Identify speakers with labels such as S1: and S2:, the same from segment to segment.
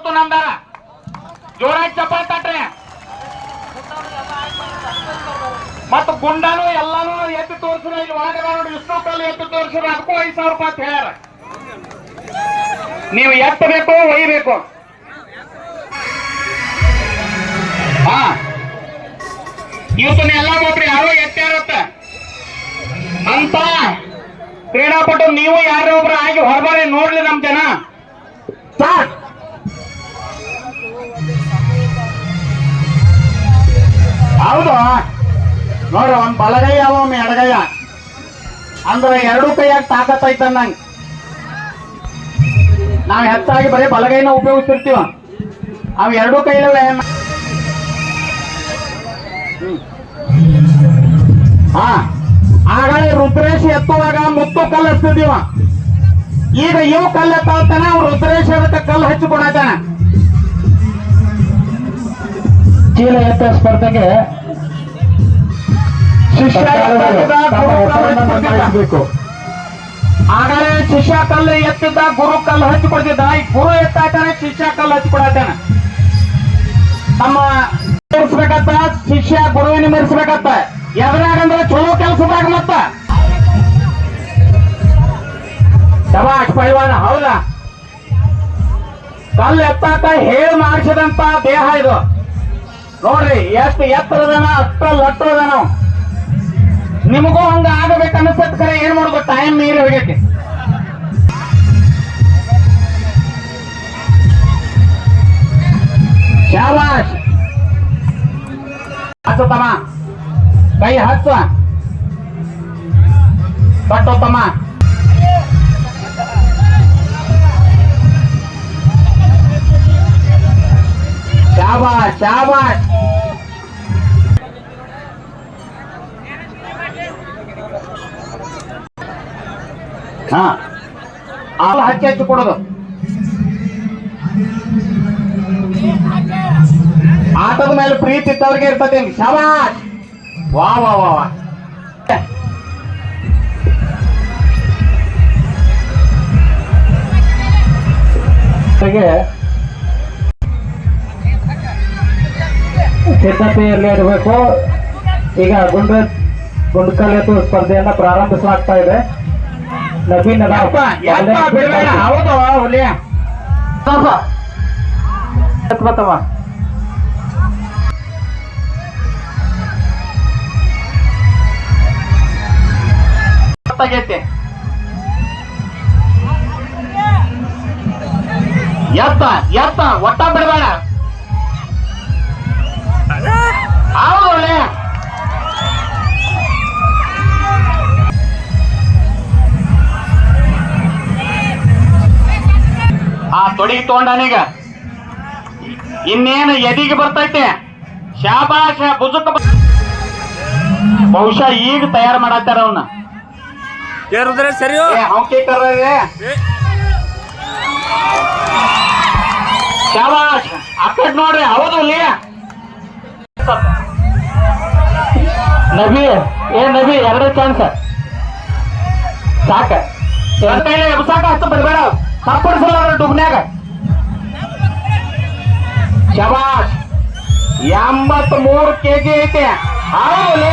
S1: ಗುರುತು ನಮ್ದಾರ. ಜೋರಾಗಿ ಚಪ್ಪಾಳೆ ತಟ್ರಿ. ಮತ್ತು ಗುಂಡಾನು ಎಲ್ಲಾನು ಎತ್ತಿ ತೋರಿಸಿರ. ಇಲ್ಲಿ ಒಳಗದ ನೋಡಿ ವಿಷ್ಣು ಕಲ್ಲು ಎತ್ತಿ ತೋರಿಸಿರ. ಅದಕ್ಕೂ 5,000 ರೂಪಾಯಿ ಅಂತ ಹೇಳ್ಯಾರ. ನೀವು ಎತ್ತಬೇಕು ಒಯ್ಯಬೇಕು. ಹಾ, ಇವತ್ತು ಎಲ್ಲ ಒಬ್ರು ಯಾರೋ ಎತ್ತಾರತ್ತ ಅಂತ ಕ್ರೀಡಾಪಟು ನೀವು ಯಾರೋ ಒಬ್ರು ಆಗಿ ಹೊರಬಾರಿ ನೋಡ್ಲಿ ನಮ್ ಜನ. ಹೌದು ನೋಡ್ರಿ, ಒಂದ್ ಬಲಗೈ ಒಮ್ಮೆ ಎಡಗೈಯ ಅಂದ್ರೆ ಎರಡು ಕೈಯಾಗ ತಾಕತ್ ಐತ ನಂಗೆ. ನಾವ್ ಹೆಚ್ಚಾಗಿ ಬರೀ ಬಲಗೈನ ಉಪಯೋಗಿಸ್ತಿರ್ತೀವ. ಅವ್ ಎರಡು ಕೈಲೇ ಹಾ. ಆಗಲೇ ರುದ್ರೇಶ್ ಎತ್ತುವಾಗ ಮುತ್ತು ಕಲ್ಲು ಹಚ್ತಿದೀವ. ಈಗ ಇವ್ ಕಲ್ಲು ಎತ್ತಾನ, ಅವ್ರು ರುದ್ರೇಶ್ ಅದಕ್ಕೆ ಕಲ್ಲು ಹಚ್ಚಿಕೊಡತಾನ. ಚೀಲ ಎತ್ತ ಸ್ಪರ್ಧೆಗೆ ಶಿಷ್ಯ ಆಗಲೇ ಶಿಷ್ಯ ಕಲ್ಲು ಎತ್ತಿದ್ದ, ಗುರು ಕಲ್ಲು ಹಚ್ಚಿಕೊಡ್ತಿದ್ದ. ಈ ಗುರು ಎತ್ತಾತಾನೆ, ಶಿಷ್ಯ ಕಲ್ಲು ಹಚ್ಚಿಕೊಡತಾನ. ನಮ್ಮ ಮೆರೆಸ್ಬೇಕತ್ತ, ಶಿಷ್ಯ ಗುರುವಿನ ಮೆರೆಸ್ಬೇಕತ್ತ. ಎದ್ರಾಗಂದ್ರೆ ಚಲೋ ಕೆಲಸದಾಗ ಮತ್ತ ಶಬಾಷ್ ಪೈಲ್ವಾನ. ಹೌದಾ, ಕಲ್ಲು ಎತ್ತಾಕ ಹೇಳಿ ಮಾಡಿಸಿದಂತ ದೇಹ ಇದು. ನೋಡ್ರಿ ಎಷ್ಟು ಎತ್ತರದನ, ಅಷ್ಟ ಲಟ್ಟದನ. ನಿಮಗೂ ಹಂಗ ಆಗಬೇಕು ಅನಿಸತ್. ಕರೆ ಏನ್ ಮಾಡುದು, ಟೈಮ್ ಮೀರಿ ಹೋಗೈತಿ. ಶಾಬಾಷ್ ಹಚ್ಚ ತಮ್ಮ, ಕೈ ಹಚ್ಚ ಕಟ್ಟೋ ತಮ್ಮ. ಶಾಬಾಷ್ ಶಾಬಾಷ್. ಹಾ, ಹಾಲು ಹಚ್ಚಿ ಹಚ್ಚಿ ಕೊಡೋದು. ಆಟದ ಮೇಲೆ ಪ್ರೀತಿ ಇದ್ದವ್ರಿಗೆ ಇರ್ತದೆ. ಶಾಬಾಷ್. ವಾ ವಾ ವಾ ವಾ. ಸಿದ್ಧತೆಯಲ್ಲಿ ಇರಬೇಕು. ಈಗ ಗುಂಡ್ಕಲ್ ಎತ್ತು ಸ್ಪರ್ಧೆಯನ್ನ ಪ್ರಾರಂಭಿಸಲಾಗ್ತಾ ಇದೆ. ನವೀನ್ ಹೌದು ಹುಲಿಯ ಬತ್ತವ. ಎತ್ತ ಎತ್ತ ಒಟ್ಟ ಬಿಡಬೇಡ. ಹೌದು ಹುಲಿಯ. ಆ ತೊಡಿಗೆ ತಗೊಂಡಾನೀಗ. ಇನ್ನೇನು ಎದಿಗೆ ಬರ್ತೈತೆ. ಶಾಬಾಷ ಬುಜುಕ. ಬಹುಶಃ ಈಗ ತಯಾರು ಮಾಡತ್ತಾರ ಅವನ್ನ.
S2: ಸರಿ
S1: ಹಂಕಿ ಕರ್ರೆ. ಶಾಬಾಷ್. ಅಕ್ಕಡ್ ನೋಡ್ರಿ. ಹೌದು ಅಲ್ಲಿ ನಬಿ. ನಬಿ ಎರಡೇ ಚಾನ್ಸ್ ಸಾಕ. ಎಬ್ಸಾಕ ಹಚ್ಚ ಬಿಡ್ಬೇಡ. ತಪ್ಪಡಿಸಲ್ಲ ಡುಬ್ನ್ಯಾಗ. ಶಬಾಷ್. 83 kg ಐತೆ. ಹೌದು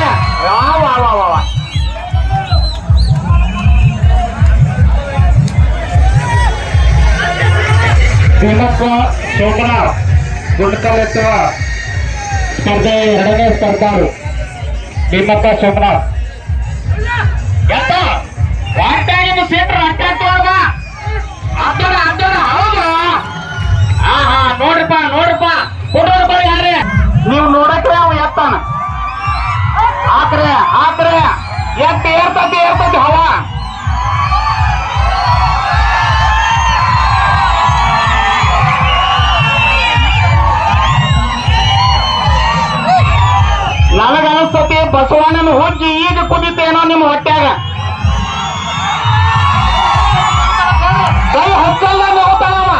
S1: ಭೀಮಪ್ಪ ಶೋಕನಾಳ್ ಗುಂಡ್ಕಲ್ ಎತ್ತುವ ಸ್ಪರ್ಧೆ ಎರಡನೇ ಸ್ಪರ್ಧಾರು ಭೀಮಪ್ಪ ಶೋಕನಾಳ್. ಎತ್ತ ವಾಟಾಗಿನ ಸೀಟ್ರ್ ಅಟ್ಟಾಗ್ತವಾಗ ಅದ್ದರ ಅದ್ದರ. ಹೌದು. ಹಾ ಹಾ, ನೋಡ್ರಪ್ಪ ನೋಡ್ರಪ್ಪ. ಕೊಡೋರ್ಪ ಯಾರೇ ನೀವು ನೋಡಕ್ರೆ ಅವ ಎತ್ತಾನ. ಹಾಕ್ರೆ ಹಾಕ್ರೆ. ಎತ್ತ ಏರ್ತತಿ ಏರ್ತತಿ ಹವಾ. ನನಗನಿಸ್ತತಿ ಬಸವಣ್ಣನ ಹುಜ್ಜಿ ಈಗ ಕುದಿತೇನೋ ನಿಮ್ಮ ಹೊಟ್ಯಾಗ. ಕೈ ಹಚ್ಚಲ್ಲ ಹೋಗ್ತಾನವ.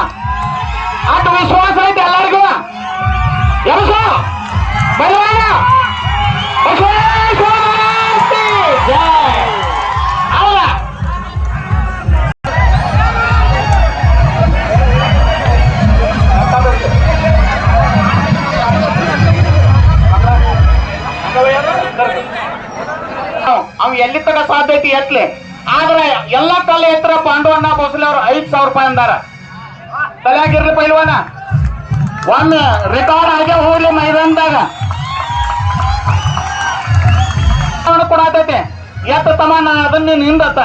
S1: ಅಷ್ಟು ವಿಶ್ವಾಸ ಐತೆ ಎಲ್ಲರಿಗೂ. ಎಲ್ಸೋ ಬಲವಾನ ಬಸವೇಶ್ವರ ಜೈ. ಅಲ್ಲ ಎಲ್ಲಿ ತಗ ಸಾಧ್ಯ ಐತಿ ಎತ್ಲಿ. ಆದ್ರೆ ಎಲ್ಲಾ ಕಲ್ಲು ಎತ್ತರ ಪಾಂಡವಣ್ಣ ಭೋಸಲೆ ಅವ್ರು 5,000 ರೂಪಾಯಿ ಅಂದಾರ. ತಲೆಯಾಗಿರ್ಲಿ ಪೈಲ್ವಾನ, ಒಮ್ಮೆ ರೆಕಾರ್ಡ್ ಆಗೇ ಹೋಗ್ಲಿ ಮೈದಾನದಾಗ ಕೊಡತೈತಿ. ಎತ್ತ ತಮ್ಮ ನಾ ಅದನ್ನ ನಿಂದತ್ತ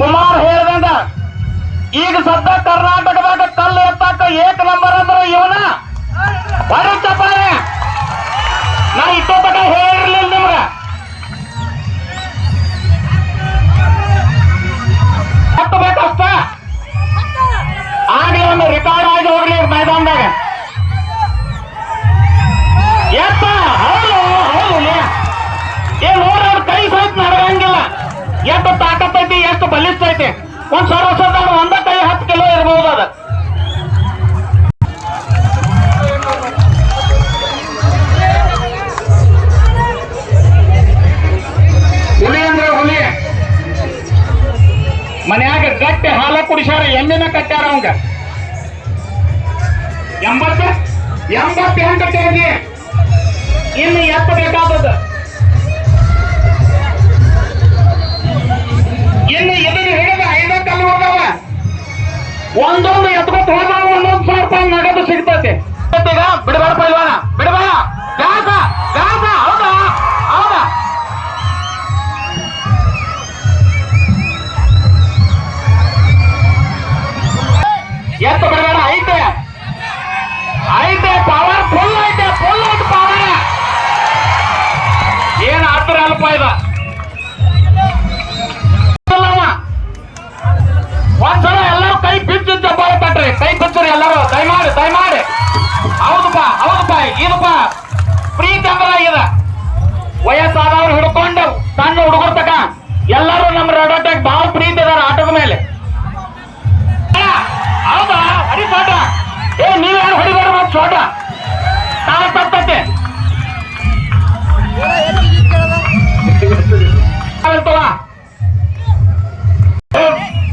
S1: ಕುಮಾರ್ ಹೇಳ್ದಂಗ ಈಗ ಸದ್ದ ಕರ್ನಾಟಕದಾಗ ಕಲ್ಲು ಎತ್ತಾಕ ಏಕ್ ನಂಬರ್ ಅಂದ್ರ ಇವನ ಬರೀ ಚಪ್ಪಾಳೆ. ನಾ ಇಷ್ಟೊತ್ತಕ ಹೇಳಿರ್ಲಿಲ್ಲ ನಿಮ್ಗ. ಎತ್ತಬೇಕಷ್ಟ ಆಗ್ಲಿ ಒಂದು ರೆಕಾರ್ಡ್ ಆಗಿ ಹೋಗ್ಲಿ ಮೈದಾನದಾಗ. ಎತ್ತ ಹೌದು ಹೌದು ಏ ನೋಡ್ರಿ ಅವ್ರ ಕೈ ಸಹಿತ ನಡಗಂಗಿಲ್ಲ. ಎಷ್ಟು ತಾಕತ್ತೈತಿ, ಎಷ್ಟು ಬಲಿಷ್ಠ ಐತಿ. ಒಂದ್ 1,000 ವರ್ಷದ ಒಂದ ಕೈ 10 ಕಿಲೋ ಇರಬಹುದು. ಅದ ಹುಲಿ ಅಂದ್ರೆ ಹುಲಿ. ಮನ್ಯಾಗ ಗಟ್ಟಿ ಹಾಲ ಕುಡಿಸ್ಯಾರ, ಎಮ್ಮಿನ ಕಟ್ಟ್ಯಾರ ಅವಂಗ. 88 ಕೆಜಿ ಇನ್ನು ಎತ್ತ ಬೇಕಾದದ. ಇನ್ನು ಇದನ್ನ ಹಿಡಿದ 5 ಕಲ್ಲು ಹೋದವ. ಒಂದೊಂದು ಎತ್ಕೊತ ಹೋದವ 1,000 ರೂಪಾಯಿ ನಗದು ಸಿಗ್ತೈತಿ. ಈಗ ಬಿಡಬೇಡ ಪೈಲ್ವಾನ, ಬಿಡಬೇಡ. ಗಾಸ ಗಾಸ ಹೌದಾ ಹೌದಾ. ಎತ್ತು ಬಿಡಬೇಡ. ಐತೆ ಐತೆ ಪವರ್ ಫುಲ್ ಐತೆ, ಫುಲ್ ಐತೆ ಪವರ್. ಏನ್ ಆತರ ಅಲ್ಪ ಇದ. ಒಂದ್ಸಲ ಎಲ್ಲರೂ ಕೈ ಬಿಚ್ಚು ಚಪ್ಪಾಳೆ ತಟ್ರಿ, ಕೈ ಬಿಚ್ಚರಿ ಎಲ್ಲರೂ ದಯಮಾಡಿ ದಯಮಾಡಿ. ಹೌದಪ್ಪ ಹೌದಪ್ಪ, ಇದಪ್ಪ ಪ್ರೀತಿ ಅಂದ್ರ ಇದ. ವಯಸ್ಸಾದವ್ರು ಹಿಡ್ಕೊಂಡು ಸಣ್ಣ ಹುಡುಗರ ತಕ ಎಲ್ಲರೂ ನಮ್ಮ ರೆಡಾಟೆಗೆ ಬಹಳ ಪ್ರೀತಿ ಇದಾರ ಆಟದ ಮೇಲೆ. ಹೌದಾ ಹರಿ ಸೋಟ. ಏ ನೀವ್ಯಾರು ಹೊಡಿಬೇಡ ಮತ್ ಸೋಟ ತಾಳ ತಪ್ಪತ್ತೆ.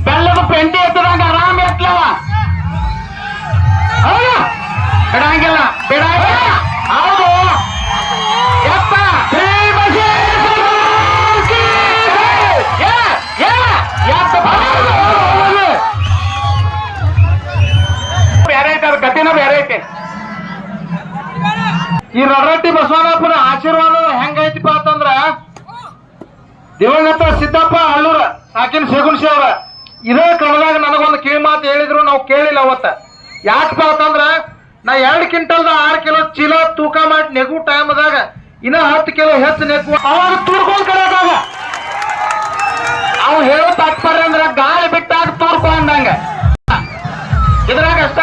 S1: ಬೆಲ್ಲದ ಪೆಂಟಿ ಎತ್ತದಾಗ ಆರಾಮ್ ಎತ್ತಲವ. ಹೌದು ಬಿಡಂಗಿಲ್ಲ ಬಿಡಂಗಿಲ್ಲ. ಹೌದು ಎತ್ತ ಬೇರೆ ಐತೆ, ಅದ್ರ ಗತಿನ ಬೇರೆ ಐತೆ. ಈ ರೊಡ್ರಟ್ಟಿ ಬಸವಣ್ಣಪ್ಪನ ಆಶೀರ್ವಾದ ಹೆಂಗೈತಿಪ್ಪ ಅಂತಂದ್ರ ದಿವಂಗತ ಸಿದ್ದಪ್ಪ ಹಳ್ಳೂರ ಸಾಕಿನ ಶೇಗುಣಸಿ ಅವ್ರ ಇದೇ ಕಣದಾಗ ನನಗೊಂದು ಕಿವಿ ಮಾತು ಹೇಳಿದ್ರು, ನಾವು ಕೇಳಿಲ್ಲ ಅವತ್ತ. ಯಾಕಪ್ಪ ಅಂತಂದ್ರ ನಾ 2 ಕ್ವಿಂಟಲ್ದ 6 ಕಿಲೋ ಚೀಲ ತೂಕ ಮಾಡಿ ನೆಗು ಟೈಮ್ದಾಗ ಇನ್ನ 10 ಕಿಲೋ ಹೆಚ್ಚು ನೆಗು ಅವಾಗ ತೂರ್ಕೊಂಡ್ ಕರೆದಾಗ ಅವ್ ಹೇಳೋ ತಾತ್ಪರ್ಯ ಅಂದ್ರ ಗಾಳಿ ಬಿಟ್ಟಾಗ ತೂರ್ಕೊ ಅಂದಂಗ ಇದ್ರಾಗ ಅಷ್ಟ.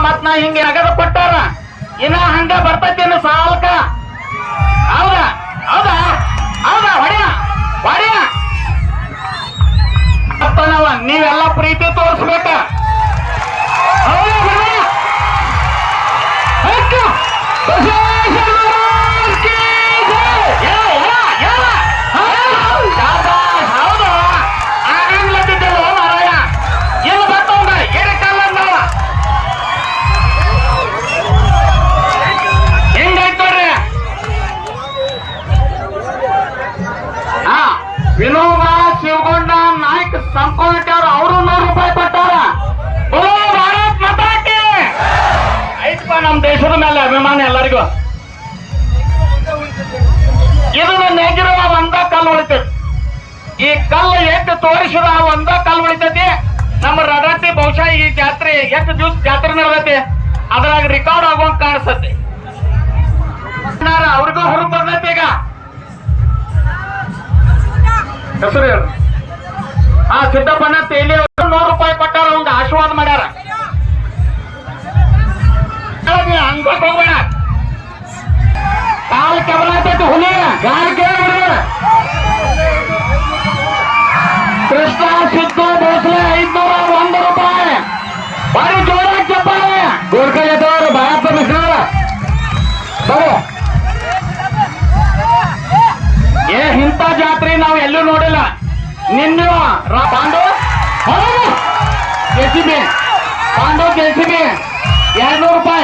S1: ಮತ್ ನಾ ಹಿಂಗೆ ನಗದ ಕೊಟ್ಟಾರ ಇನ್ನ ಹಂಗ ಬರ್ತೈತಿ ಸಾಲ್ಕ. ಹೌದಾ ಹೌದಾ ಹೌದಾ ಹೊಡಿಯ ಹೊಡಿಯ. ನೀವೆಲ್ಲ ಪ್ರೀತಿ ತೋರಿಸ್ಬೇಕ. ಹೌದು ಆಗಂಗ್ಲತ್ತಿದ್ದಲ್ಲ ಮಾರಾಯ. ಏನು ಬರ್ತವಂಗ ಏನಕ್ಕಲ್ಲ ಹೆಂಗೈತವ್ರಿ. ವಿನೋಬ ಶಿವಗೊಂಡ ನಾಯ್ಕ ಸಂಕೋಲಟ್ಟಿ ಅವರು 100 ರೂಪಾಯಿ ಕೊಟ್ಟಾರ. ಬೋಲೋ ಭಾರತ್ ಮಾತಾ ಕಿ. ಐತಪ್ಪ ನಮ್ ದೇಶದ ಮೇಲೆ ಅಭಿಮಾನ ಎಲ್ಲರಿಗೂ. ಇದನ್ನ ನೆಗಿರುವ ಒಂದ ಕಲ್ಲು ಉಳಿತೈತಿ. ಈ ಕಲ್ಲು ಎಷ್ಟು ತೋರಿಸಿದ ಒಂದ ಕಲ್ಲು ಉಳಿತೈತಿ. ನಮ್ಮ ರಡಟ್ಟಿ ಬಹುಶಃ ಈ ಜಾತ್ರೆ ಎಷ್ಟು ದಿವಸ ಜಾತ್ರೆ ನಡೆದೈತಿ ಅದ್ರಾಗ ರೆಕಾರ್ಡ್ ಆಗುವಂಗ ಕಾಣಿಸ್ತೈತಿ. ಅವ್ರಿಗೂ ಹೊರಗೆ ಬರ್ತೈತಿ. ಈಗ ಹೆಸರು ಹೇಳು. ಸಿದ್ದಪ್ಪನ ತೇಲಿ 100 ರೂಪಾಯಿ ಕೊಟ್ಟಾರ. ಅವಂಗ ಆಶೀರ್ವಾದ ಮಾಡ್ಯಾರ. ಹಂಗೋಕ್ ಹೋಗ್ಬೇಡ. ಕಾಲ್ ಕೆಬಲಾಗ್ತೈತಿ ಹುಲಿ ಗಾಳಿ ಕೇಳ್ಬಿಡ್ರಿ. ಕೃಷ್ಣ ಸಿದ್ದು ಭೋಸಲೆ 501 ರೂಪಾಯಿ. ಬಾರಿ ಜೋರಾಗಿ ಚಪ್ಪಾಳೆ. ಗೋರ್ಕೈ ಎದ್ದವರು ಭಾರತ ಮಿಶ್ರ ಬರೋ. ಇಂಥ ಜಾತ್ರೆ ನಾವು ಎಲ್ಲೂ ನೋಡಿಲ್ಲ. ನಿನ್ನ ಪಾಂಡು ಜೆಸಿಬಿ ಪಾಂಡು ಜೆಸಿಬಿ 200 ರೂಪಾಯಿ.